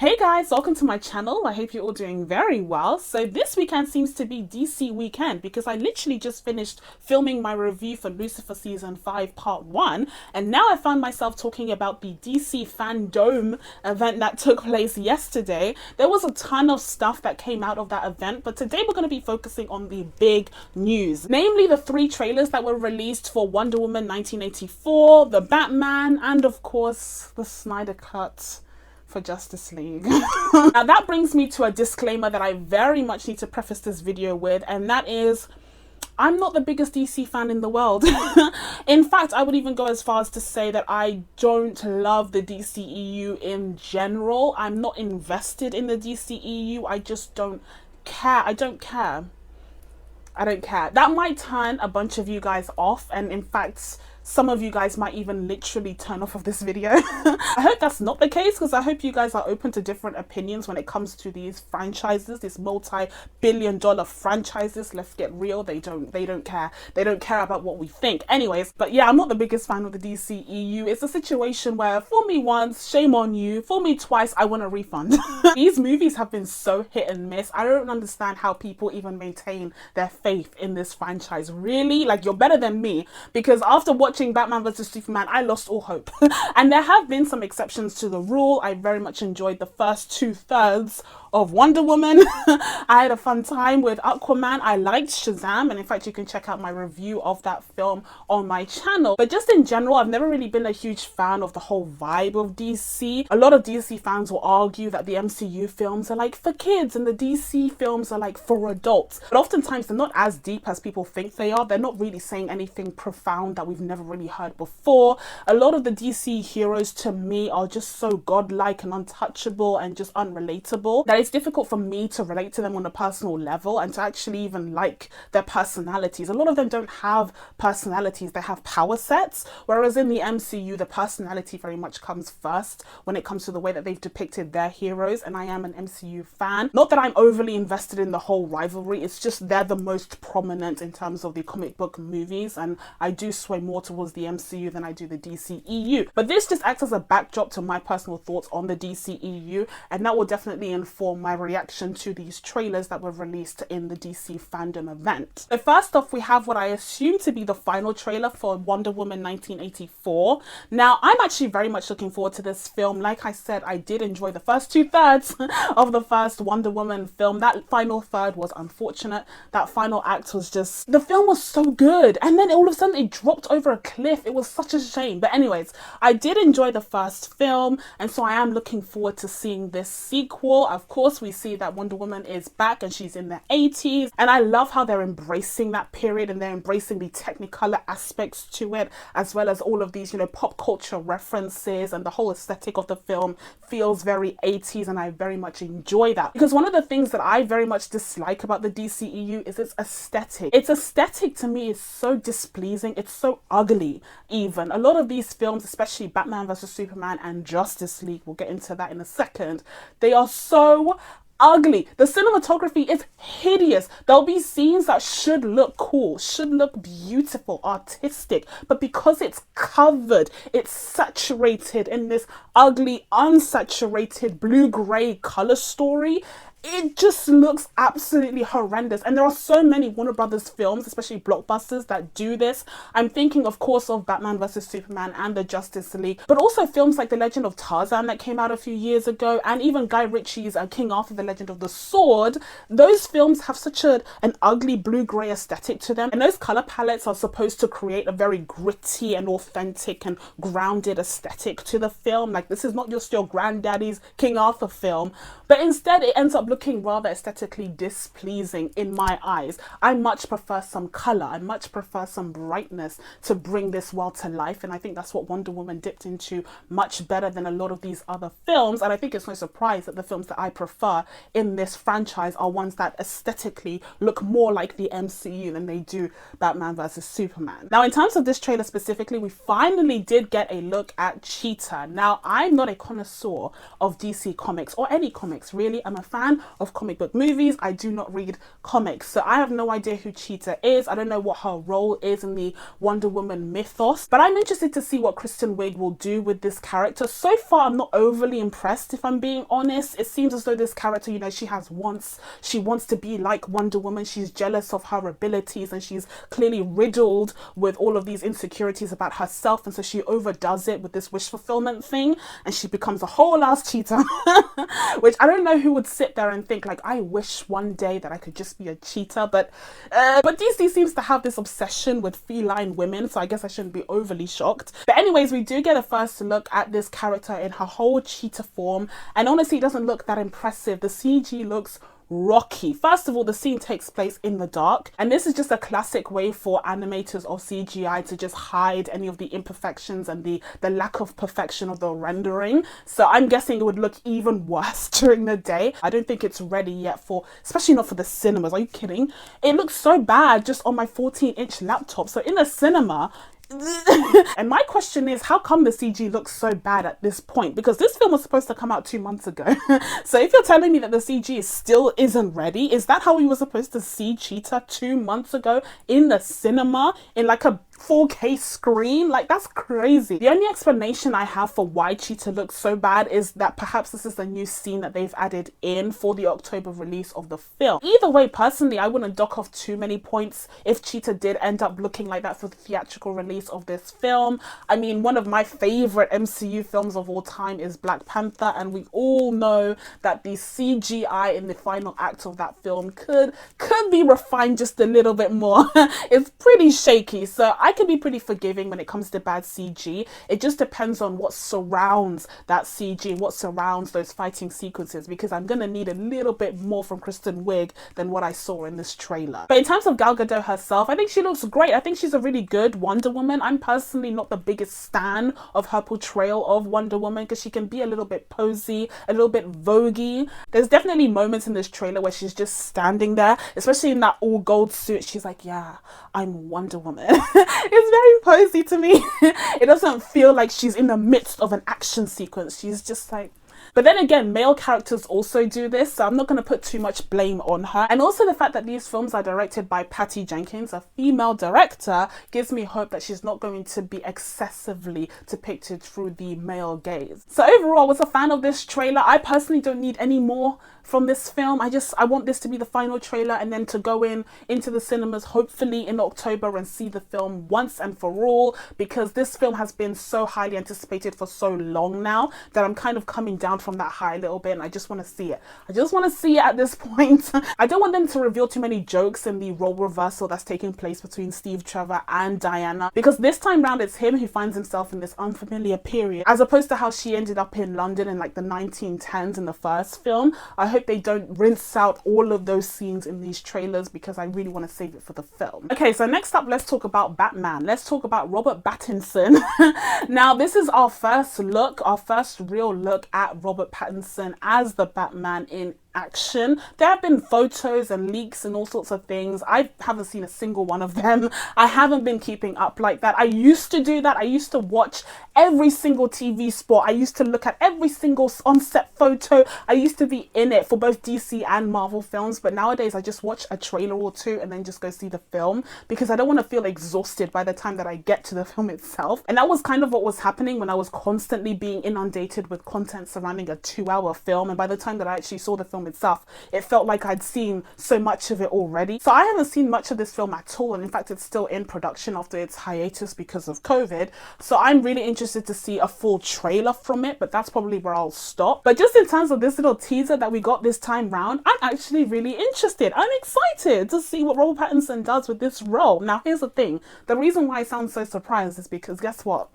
Hey guys, welcome to my channel. I hope you're all doing very well. So this weekend seems to be DC weekend because I literally just finished filming my review for Lucifer Season 5 Part 1, and now I found myself talking about the DC Fandome event that took place yesterday. There was a ton of stuff that came out of that event, but today we're going to be focusing on the big news, namely the 3 trailers that were released for Wonder Woman 1984, the Batman, and of course the Snyder Cut for Justice League. Now that brings me to a disclaimer that I very much need to preface this video with, and that is I'm not the biggest DC fan in the world. In fact, I would even go as far as to say that I don't love the DCEU in general. I'm not invested in the DCEU. I just don't care. I don't care. That might turn a bunch of you guys off, and in fact some of you guys might even literally turn off of this video. I hope that's not the case, because I hope you guys are open to different opinions when it comes to these franchises, these multi-billion-dollar franchises. Let's get real. They don't care. They don't care about what we think. Anyways, but yeah, I'm not the biggest fan of the DCEU. It's a situation where fool me once, shame on you. Fool me twice, I want a refund. These movies have been so hit and miss. I don't understand how people even maintain their faith in this franchise. Really? Like, you're better than me, because after watching Batman vs Superman, I lost all hope. And there have been some exceptions to the rule. I very much enjoyed the first 2/3 of Wonder Woman. I had a fun time with Aquaman. I liked Shazam, and in fact you can check out my review of that film on my channel. But just in general, I've never really been a huge fan of the whole vibe of DC. A lot of DC fans will argue that the MCU films are like for kids and the DC films are like for adults, but oftentimes they're not as deep as people think they are. They're not really saying anything profound that we've never really heard before. A lot of the DC heroes to me are just so godlike and untouchable and just unrelatable that it's difficult for me to relate to them on a personal level and to actually even like their personalities. A lot of them don't have personalities, they have power sets, whereas in the MCU the personality very much comes first when it comes to the way that they've depicted their heroes. And I am an MCU fan. Not that I'm overly invested in the whole rivalry, it's just they're the most prominent in terms of the comic book movies, and I do sway more towards the MCU than I do the DCEU. But this just acts as a backdrop to my personal thoughts on the DCEU, and that will definitely inform my reaction to these trailers that were released in the DC Fandom event. So first off, we have what I assume to be the final trailer for Wonder Woman 1984. Now, I'm actually very much looking forward to this film. Like I said, I did enjoy the first 2/3 of the first Wonder Woman film. That final third was unfortunate. That final act was just, the film was so good, and then all of a sudden it dropped over a cliff. It was such a shame. But anyways, I did enjoy the first film, and so I am looking forward to seeing this sequel. Of course, we see that Wonder Woman is back and she's in the 80s, and I love how they're embracing that period and they're embracing the technicolor aspects to it, as well as all of these, you know, pop culture references, and the whole aesthetic of the film feels very 80s, and I very much enjoy that. Because one of the things that I very much dislike about the DCEU is its aesthetic. Its aesthetic to me is so displeasing, it's so ugly even. A lot of these films, especially Batman vs Superman and Justice League, we'll get into that in a second, they are so ugly. The cinematography is hideous. There'll be scenes that should look cool, should look beautiful, artistic, but because it's covered, it's saturated in this ugly, unsaturated blue-gray color story, it just looks absolutely horrendous. And there are so many Warner Brothers films, especially blockbusters, that do this. I'm thinking, of course, of Batman vs Superman and the Justice League, but also films like The Legend of Tarzan that came out a few years ago, and even Guy Ritchie's King Arthur, The Legend of the Sword. Those films have such an ugly blue-grey aesthetic to them, and those color palettes are supposed to create a very gritty and authentic and grounded aesthetic to the film. Like, this is not just your granddaddy's King Arthur film, but instead it ends up looking rather aesthetically displeasing in my eyes. I much prefer some color, I much prefer some brightness to bring this world to life, and I think that's what Wonder Woman dipped into much better than a lot of these other films. And I think it's no surprise that the films that I prefer in this franchise are ones that aesthetically look more like the MCU than they do Batman vs Superman. Now, in terms of this trailer specifically, we finally did get a look at Cheetah. Now, I'm not a connoisseur of DC comics or any comics really. I'm a fan of comic book movies. I do not read comics, so I have no idea who Cheetah is. I don't know what her role is in the Wonder Woman mythos, but I'm interested to see what Kristen Wiig will do with this character. So far, I'm not overly impressed, if I'm being honest. It seems as though this character, you know, she wants to be like Wonder Woman. She's jealous of her abilities, and she's clearly riddled with all of these insecurities about herself, and so she overdoes it with this wish fulfillment thing, and she becomes a whole ass cheetah. Which I don't know who would sit there and think like, I wish one day that I could just be a cheetah, but DC seems to have this obsession with feline women, so I guess I shouldn't be overly shocked. But anyways, we do get a first look at this character in her whole cheetah form, and honestly it doesn't look that impressive. The CG looks rocky. First of all, the scene takes place in the dark, and this is just a classic way for animators of CGI to just hide any of the imperfections and the lack of perfection of the rendering. So I'm guessing it would look even worse during the day. I don't think it's ready yet for, especially not for the cinemas. Are you kidding? It looks so bad just on my 14-inch laptop. So in the cinema, and my question is, how come the CG looks so bad at this point? Because this film was supposed to come out 2 months ago. So if you're telling me that the CG still isn't ready, is that how we were supposed to see Cheetah 2 months ago in the cinema in like a 4K screen? Like, that's crazy. The only explanation I have for why Cheetah looks so bad is that perhaps this is a new scene that they've added in for the October release of the film. Either way, personally, I wouldn't dock off too many points if Cheetah did end up looking like that for the theatrical release of this film. I mean, one of my favorite MCU films of all time is Black Panther, and we all know that the CGI in the final act of that film could be refined just a little bit more. It's pretty shaky, so I can be pretty forgiving when it comes to bad CG. It just depends on what surrounds that CG, what surrounds those fighting sequences, because I'm gonna need a little bit more from Kristen Wiig than what I saw in this trailer. But in terms of Gal Gadot herself, I think she looks great. I think she's a really good Wonder Woman. I'm personally not the biggest stan of her portrayal of Wonder Woman, because she can be a little bit posy, a little bit voguey. There's definitely moments in this trailer where she's just standing there, especially in that all gold suit. She's like, yeah, I'm Wonder Woman. It's very posy to me. It doesn't feel like she's in the midst of an action sequence. She's just like... But then again, male characters also do this, so I'm not going to put too much blame on her. And also the fact that these films are directed by Patty Jenkins, a female director, gives me hope that she's not going to be excessively depicted through the male gaze. So overall, I was a fan of this trailer. I personally don't need any more from this film. I want this to be the final trailer, and then to go into the cinemas hopefully in October and see the film once and for all, because this film has been so highly anticipated for so long now that I'm kind of coming down from that high a little bit, and I just want to see it. I just want to see it at this point. I don't want them to reveal too many jokes in the role reversal that's taking place between Steve Trevor and Diana, because this time round it's him who finds himself in this unfamiliar period, as opposed to how she ended up in London in like the 1910s in the first film. I hope they don't rinse out all of those scenes in these trailers, because I really want to save it for the film. Okay, so next up, let's talk about Batman. Let's talk about Robert Pattinson. Now, this is our first real look at Robert Pattinson as the Batman in action. There have been photos and leaks and all sorts of things. I haven't seen a single one of them. I haven't been keeping up like that. I used to do that. I used to watch every single TV spot. I used to look at every single on-set photo. I used to be in it for both DC and Marvel films, but nowadays I just watch a trailer or two and then just go see the film, because I don't want to feel exhausted by the time that I get to the film itself. And that was kind of what was happening when I was constantly being inundated with content surrounding a 2-hour film, and by the time that I actually saw the film itself, it felt like I'd seen so much of it already. So I haven't seen much of this film at all, and in fact it's still in production after its hiatus because of COVID. So I'm really interested to see a full trailer from it, but that's probably where I'll stop. But just in terms of this little teaser that we got this time round, I'm actually really interested. I'm excited to see what Robert Pattinson does with this role. Now here's the thing, the reason why I sound so surprised is because guess what?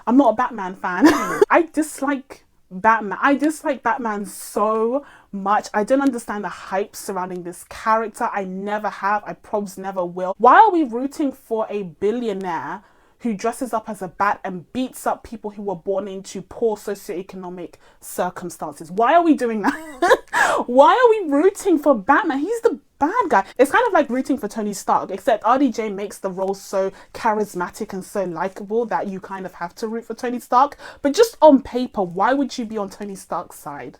I'm not a Batman fan. I dislike Batman so much. I don't understand the hype surrounding this character. I never have. I probably never will. Why are we rooting for a billionaire who dresses up as a bat and beats up people who were born into poor socioeconomic circumstances? Why are we doing that? Why are we rooting for Batman? He's the bad guy. It's kind of like rooting for Tony Stark, except RDJ makes the role so charismatic and so likable that you kind of have to root for Tony Stark. But just on paper, why would you be on Tony Stark's side?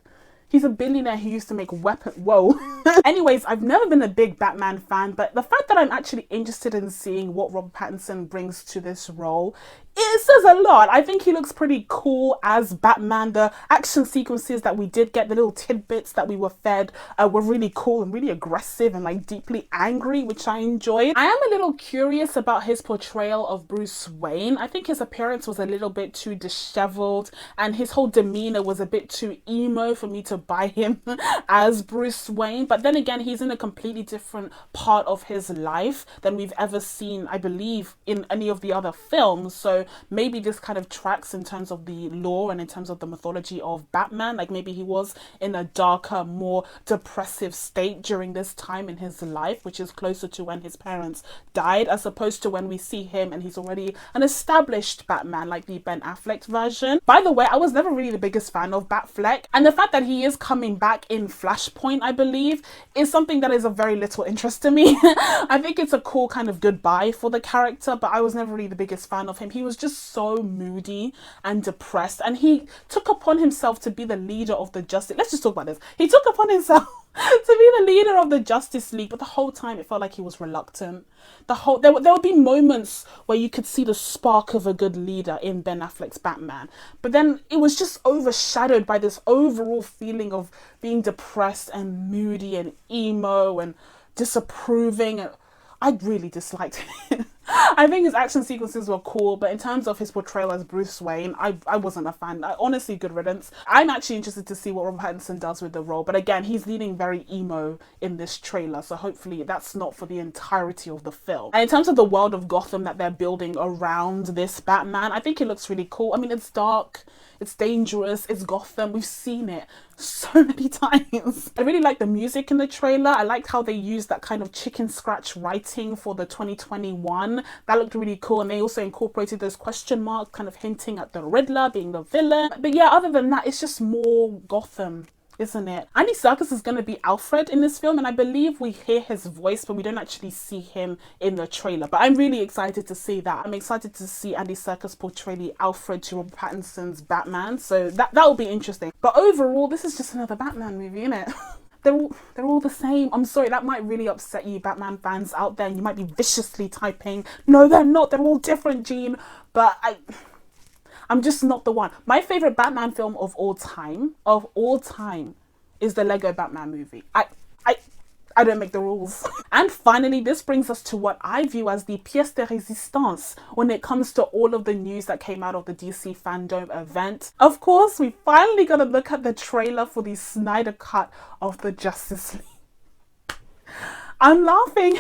He's a billionaire who used to make weapons. Whoa. Anyways, I've never been a big Batman fan, but the fact that I'm actually interested in seeing what Robert Pattinson brings to this role, it says a lot. I think he looks pretty cool as Batman. The action sequences that we did get, the little tidbits that we were fed, were really cool and really aggressive and like deeply angry, which I enjoyed. I am a little curious about his portrayal of Bruce Wayne. I think his appearance was a little bit too disheveled and his whole demeanor was a bit too emo for me to buy him as Bruce Wayne. But then again, he's in a completely different part of his life than we've ever seen, I believe, in any of the other films. So maybe this kind of tracks in terms of the lore and in terms of the mythology of Batman. Like maybe he was in a darker, more depressive state during this time in his life, which is closer to when his parents died, as opposed to when we see him and he's already an established Batman, like the Ben Affleck version. By the way, I was never really the biggest fan of Batfleck, and the fact that he is coming back in Flashpoint, I believe, is something that is of very little interest to me. I think it's a cool kind of goodbye for the character, but I was never really the biggest fan of him. He was just so moody and depressed, and he took upon himself to be the leader of the Justice. Let's just talk about this. He took upon himself to be the leader of the Justice League, but the whole time it felt like he was reluctant. There would be moments where you could see the spark of a good leader in Ben Affleck's Batman, but then it was just overshadowed by this overall feeling of being depressed and moody and emo and disapproving, and I really disliked it. I think his action sequences were cool, but in terms of his portrayal as Bruce Wayne, I wasn't a fan. Honestly, good riddance. I'm actually interested to see what Robert Pattinson does with the role, but again, he's leaning very emo in this trailer, so hopefully that's not for the entirety of the film. And in terms of the world of Gotham that they're building around this Batman, I think it looks really cool. I mean, it's dark, it's dangerous, it's Gotham. We've seen it so many times. I really like the music in the trailer. I liked how they used that kind of chicken scratch writing for the 2021. That looked really cool, and they also incorporated those question marks, kind of hinting at the Riddler being the villain. But yeah, other than that, it's just more Gotham, isn't it? Andy Serkis is going to be Alfred in this film, and I believe we hear his voice, but we don't actually see him in the trailer. But I'm really excited to see that. I'm excited to see Andy Serkis portray the Alfred to Robert Pattinson's Batman, so that will be interesting. But overall, this is just another Batman movie, isn't it? They're all the same. I'm sorry, that might really upset you Batman fans out there, and you might be viciously typing, no, they're not, they're all different, Jean. But I'm just not the one. My favorite Batman film of all time, is the Lego Batman movie. I don't make the rules. And finally, this brings us to what I view as the pièce de résistance when it comes to all of the news that came out of the DC Fandome event. Of course, we finally got to look at the trailer for the Snyder cut of the Justice League. I'm laughing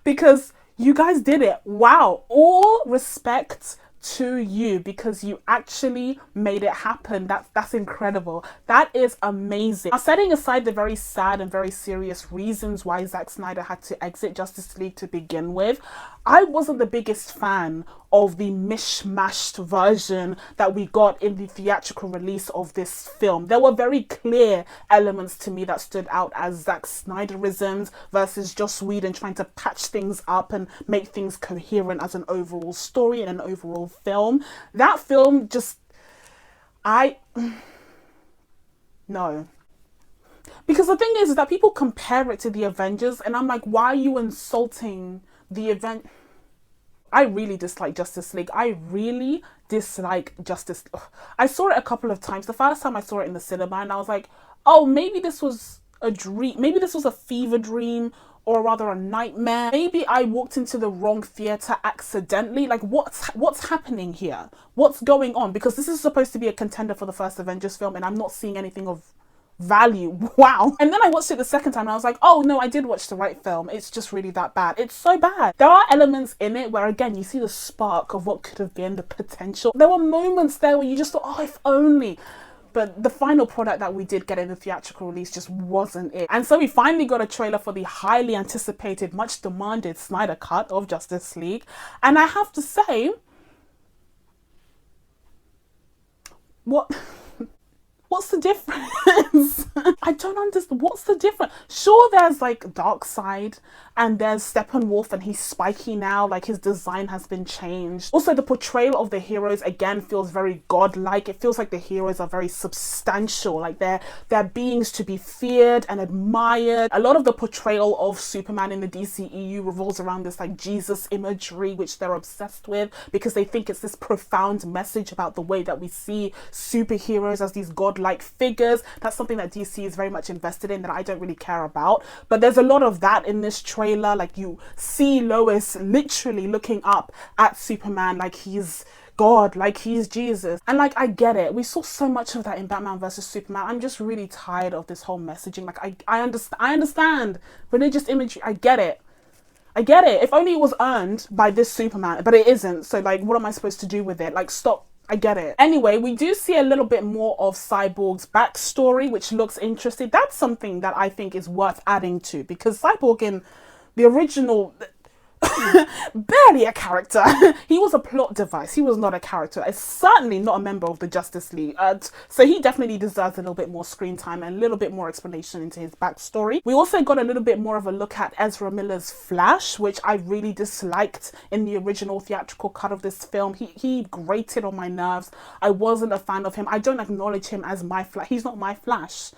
because you guys did it. Wow. All respect to you, because you actually made it happen. That's incredible. That is amazing. Now, setting aside the very sad and very serious reasons why Zack Snyder had to exit Justice League to begin with, I wasn't the biggest fan of the mishmashed version that we got in the theatrical release of this film. There were very clear elements to me that stood out as Zack Snyderisms versus Joss Whedon trying to patch things up and make things coherent as an overall story and an overall film. That film just... No. Because the thing is that people compare it to the Avengers, and I'm like, why are you insulting the event? I really dislike Justice League. I really dislike Justice. Ugh. I saw it a couple of times. The first time I saw it in the cinema, and I was like, oh, maybe this was a dream. Maybe this was a fever dream, or rather a nightmare. Maybe I walked into the wrong theater accidentally. Like, what's happening here? What's going on? Because this is supposed to be a contender for the first Avengers film, and I'm not seeing anything of value. Wow. And then I watched it the second time and I was like, oh no, I did watch the right film. It's just really that bad. It's so bad. There are elements in it where, again, you see the spark of what could have been, the potential. There were moments there where you just thought, oh, if only. But the final product that we did get in the theatrical release just wasn't it. And so we finally got a trailer for the highly anticipated, much demanded Snyder cut of Justice League. And I have to say, what What's the difference? I don't understand. What's the difference? Sure, there's like Dark Side and there's Steppenwolf and he's spiky now. Like his design has been changed. Also, the portrayal of the heroes again feels very godlike. It feels like the heroes are very substantial. Like they're beings to be feared and admired. A lot of the portrayal of Superman in the DCEU revolves around this like Jesus imagery, which they're obsessed with because they think it's this profound message about the way that we see superheroes as these godlike figures. That's something that DC is very much invested in that I don't really care about. But there's a lot of that in this trailer. Like you see Lois literally looking up at Superman like he's God, like he's Jesus. And like, I get it. We saw so much of that in Batman versus Superman. I'm just really tired of this whole messaging. Like I understand religious imagery. I get it. I get it. If only it was earned by this Superman, but it isn't. So like, what am I supposed to do with it? Like, stop. I get it. Anyway, we do see a little bit more of Cyborg's backstory, which looks interesting. That's something that I think is worth adding to, because Cyborg in the original, barely a character. He was a plot device. He was not a character. It's certainly not a member of the Justice League. So he definitely deserves a little bit more screen time and a little bit more explanation into his backstory. We also got a little bit more of a look at Ezra Miller's Flash, which I really disliked in the original theatrical cut of this film. He grated on my nerves. I wasn't a fan of him. I don't acknowledge him as my Flash. He's not my Flash.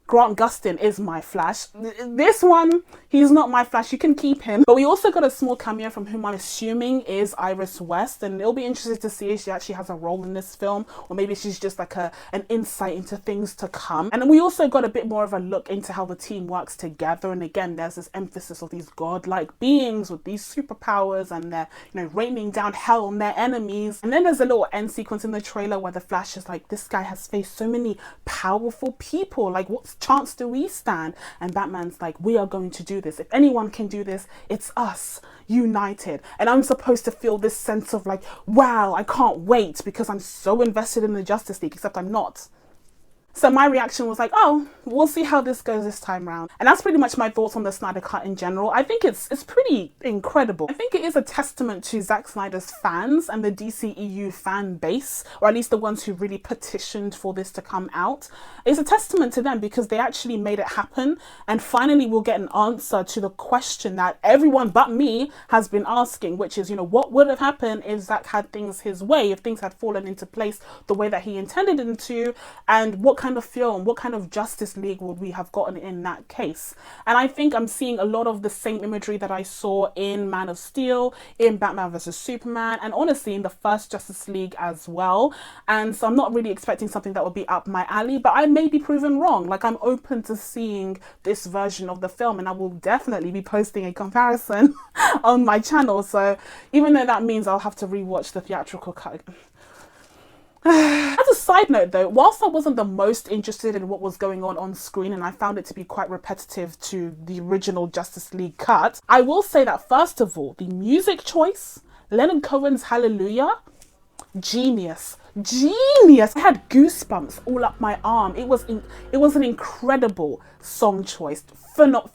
Grant Gustin is my Flash. This one, he's not my Flash. You can keep him. But we also got a small cameo from whom I'm assuming is Iris West. And it'll be interesting to see if she actually has a role in this film. Or maybe she's just like an insight into things to come. And then we also got a bit more of a look into how the team works together. And again, there's this emphasis of these godlike beings with these superpowers. And they're, raining down hell on their enemies. And then there's a little end sequence in the trailer where the Flash is like, this guy has faced so many powerful people. Like, what's chance do we stand? And Batman's like, we are going to do this. If anyone can do this, it's us, united. And I'm supposed to feel this sense of like, wow, I can't wait because I'm so invested in the Justice League, except I'm not. So my reaction was like, oh, we'll see how this goes this time round. And that's pretty much my thoughts on the Snyder Cut in general. I think it's pretty incredible. I think it is a testament to Zack Snyder's fans and the DCEU fan base, or at least the ones who really petitioned for this to come out. It's a testament to them because they actually made it happen. And finally, we'll get an answer to the question that everyone but me has been asking, which is, what would have happened if Zack had things his way, if things had fallen into place the way that he intended them to, and what kind of film, what kind of Justice League would we have gotten in that case? And I think I'm seeing a lot of the same imagery that I saw in Man of Steel, in Batman vs Superman, and honestly in the first Justice League as well. And so I'm not really expecting something that would be up my alley, but I may be proven wrong. Like, I'm open to seeing this version of the film, and I will definitely be posting a comparison on my channel. So even though that means I'll have to rewatch the theatrical cut. As a side note though, whilst I wasn't the most interested in what was going on screen, and I found it to be quite repetitive to the original Justice League cut, I will say that first of all, the music choice, Leonard Cohen's Hallelujah, genius. I had goosebumps all up my arm. It was an incredible song choice.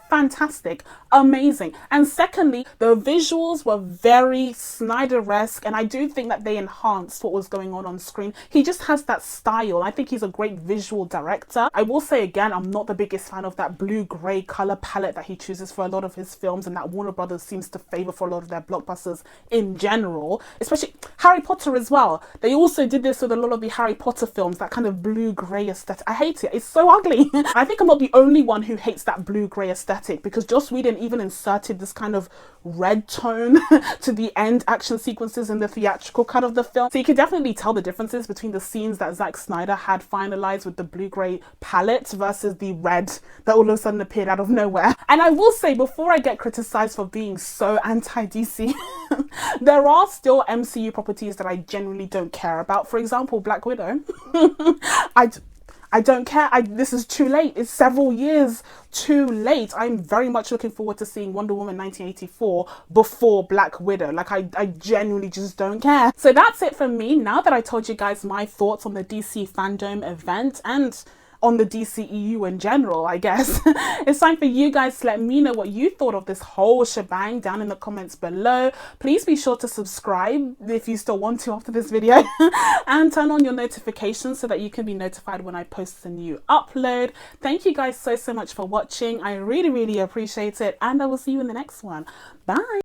Fantastic, amazing. And secondly, the visuals were very Snyder-esque, and I do think that they enhanced what was going on screen. He just has that style. I think he's a great visual director. I will say again, I'm not the biggest fan of that blue-grey color palette that he chooses for a lot of his films, and that Warner Brothers seems to favor for a lot of their blockbusters in general, especially Harry Potter as well. They also did this with a lot of the Harry Potter films, that kind of blue-grey aesthetic. I hate it. It's so ugly. I think I'm not the only one who hates that blue-grey aesthetic, because Joss Whedon even inserted this kind of red tone to the end action sequences in the theatrical cut of the film. So you can definitely tell the differences between the scenes that Zack Snyder had finalized with the blue-grey palette versus the red that all of a sudden appeared out of nowhere. And I will say, before I get criticized for being so anti-DC, there are still MCU properties that I genuinely don't care about. For example, Black Widow. I don't care. This is too late. It's several years too late. I'm very much looking forward to seeing Wonder Woman 1984 before Black Widow. Like, I genuinely just don't care. So that's it for me. Now that I told you guys my thoughts on the DC Fandome event and on the DCEU in general, I guess. It's time for you guys to let me know what you thought of this whole shebang down in the comments below. Please be sure to subscribe if you still want to after this video and turn on your notifications so that you can be notified when I post a new upload. Thank you guys so much for watching. I really appreciate it, and I will see you in the next one. Bye.